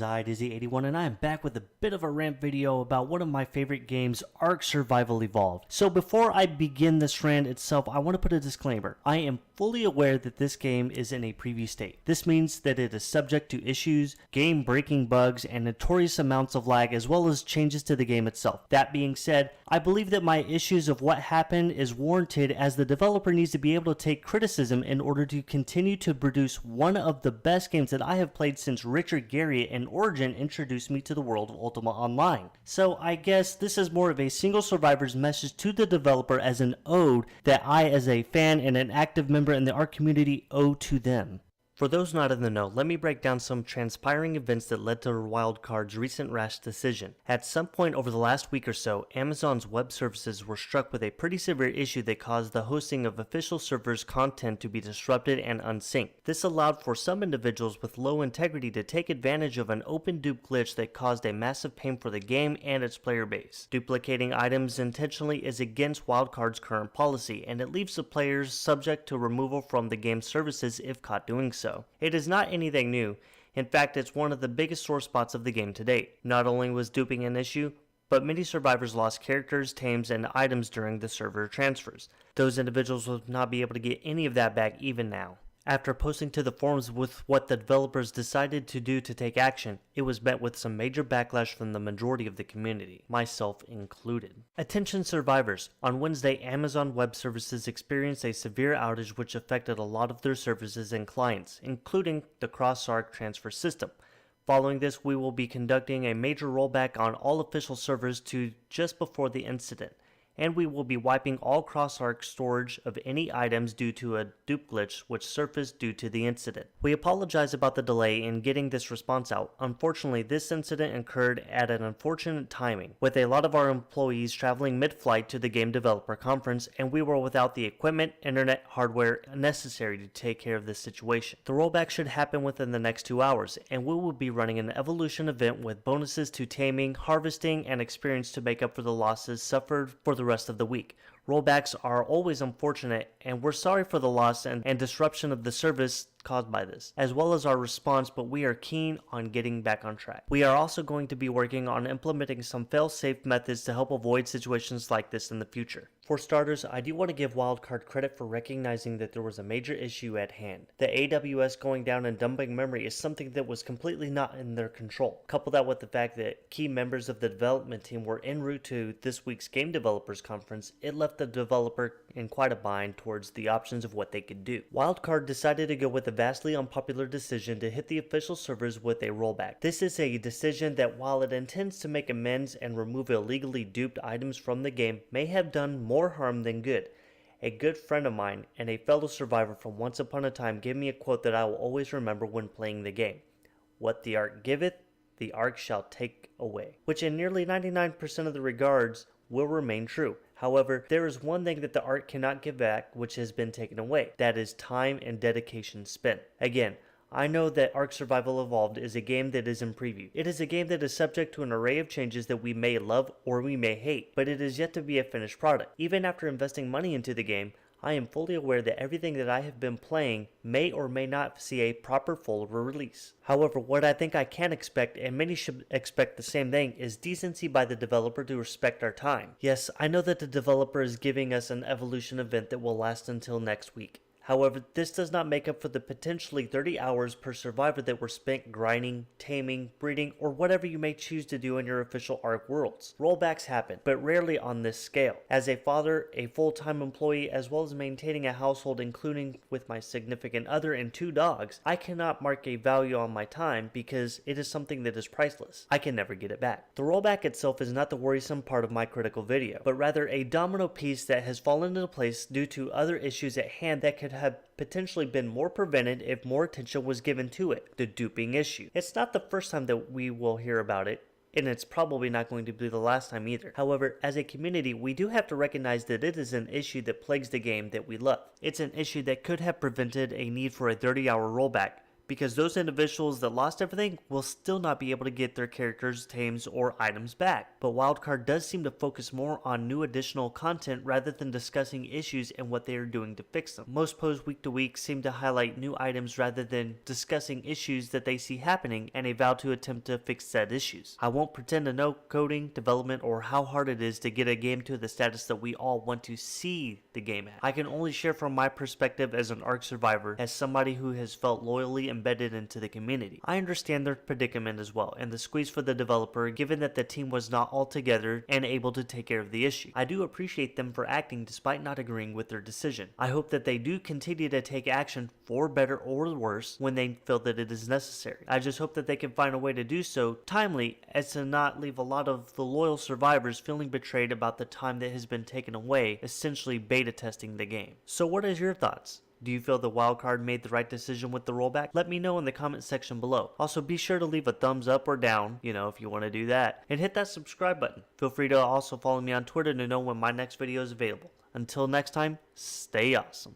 I, Dizzy81, and I am back with a bit of a rant video about one of my favorite games, Ark Survival Evolved. So before I begin this rant itself, I want to put a disclaimer. I am fully aware that this game is in a preview state. This means that it is subject to issues, game-breaking bugs, and notorious amounts of lag, as well as changes to the game itself. That being said, I believe that my issues of what happened is warranted, as the developer needs to be able to take criticism in order to continue to produce one of the best games that I have played since Richard Garriott and Origin introduced me to the world of Ultima Online. So I guess this is more of a single survivor's message to the developer as an ode that I, as a fan and an active member in the Ark community, owe to them. For those not in the know, let me break down some transpiring events that led to Wildcard's recent rash decision. At some point over the last week or so, Amazon's web services were struck with a pretty severe issue that caused the hosting of official servers' content to be disrupted and unsynced. This allowed for some individuals with low integrity to take advantage of an open dupe glitch that caused a massive pain for the game and its player base. Duplicating items intentionally is against Wildcard's current policy, and it leaves the players subject to removal from the game's services if caught doing so. It is not anything new. In fact, it's one of the biggest sore spots of the game to date. Not only was duping an issue, but many survivors lost characters, tames, and items during the server transfers. Those individuals will not be able to get any of that back even now. After posting to the forums with what the developers decided to do to take action, it was met with some major backlash from the majority of the community, myself included. Attention survivors! On Wednesday, Amazon Web Services experienced a severe outage which affected a lot of their services and clients, including the cross-Ark transfer system. Following this, we will be conducting a major rollback on all official servers to just before the incident, and we will be wiping all cross-Ark storage of any items due to a dupe glitch which surfaced due to the incident. We apologize about the delay in getting this response out. Unfortunately, this incident occurred at an unfortunate timing, with a lot of our employees traveling mid-flight to the game developer conference, and we were without the equipment, internet, hardware necessary to take care of this situation. The rollback should happen within the next 2 hours, and we will be running an evolution event with bonuses to taming, harvesting, and experience to make up for the losses suffered for the rest of the week. Rollbacks are always unfortunate, and we're sorry for the loss and disruption of the service caused by this, as well as our response, but we are keen on getting back on track. We are also going to be working on implementing some fail-safe methods to help avoid situations like this in the future. For starters, I do want to give Wildcard credit for recognizing that there was a major issue at hand. The AWS going down and dumping memory is something that was completely not in their control. Couple that with the fact that key members of the development team were en route to this week's Game Developers Conference, it left the developer in quite a bind towards the options of what they could do. Wildcard decided to go with a vastly unpopular decision to hit the official servers with a rollback. This is a decision that, while it intends to make amends and remove illegally duped items from the game, may have done more harm than good. A good friend of mine and a fellow survivor from once upon a time gave me a quote that I will always remember when playing the game. "What the Ark giveth, the Ark shall take away," which in nearly 99% of the regards will remain true. However, there is one thing that the Ark cannot give back which has been taken away. That is time and dedication spent. Again, I know that Ark Survival Evolved is a game that is in preview. It is a game that is subject to an array of changes that we may love or we may hate, but it is yet to be a finished product. Even after investing money into the game, I am fully aware that everything that I have been playing may or may not see a proper full release. However, what I think I can expect, and many should expect the same thing, is decency by the developer to respect our time. Yes, I know that the developer is giving us an evolution event that will last until next week. However, this does not make up for the potentially 30 hours per survivor that were spent grinding, taming, breeding, or whatever you may choose to do in your official Ark worlds. Rollbacks happen, but rarely on this scale. As a father, a full-time employee, as well as maintaining a household including with my significant other and 2 dogs, I cannot mark a value on my time because it is something that is priceless. I can never get it back. The rollback itself is not the worrisome part of my critical video, but rather a domino piece that has fallen into place due to other issues at hand that could have potentially been more prevented if more attention was given to it, the duping issue. It's not the first time that we will hear about it, and it's probably not going to be the last time either. However, as a community, we do have to recognize that it is an issue that plagues the game that we love. It's an issue that could have prevented a need for a 30-hour rollback, because those individuals that lost everything will still not be able to get their characters, tames, or items back. But Wildcard does seem to focus more on new additional content rather than discussing issues and what they are doing to fix them. Most posts week to week seem to highlight new items rather than discussing issues that they see happening and a vow to attempt to fix said issues. I won't pretend to know coding, development, or how hard it is to get a game to the status that we all want to see the game at. I can only share from my perspective as an Ark survivor, as somebody who has felt loyally embedded into the community. I understand their predicament as well, and the squeeze for the developer given that the team was not all together and able to take care of the issue. I do appreciate them for acting despite not agreeing with their decision. I hope that they do continue to take action for better or worse when they feel that it is necessary. I just hope that they can find a way to do so timely as to not leave a lot of the loyal survivors feeling betrayed about the time that has been taken away, essentially beta testing the game. So what is your thoughts? Do you feel the Wildcard made the right decision with the rollback? Let me know in the comment section below. Also, be sure to leave a thumbs up or down, if you want to do that, and hit that subscribe button. Feel free to also follow me on Twitter to know when my next video is available. Until next time, stay awesome.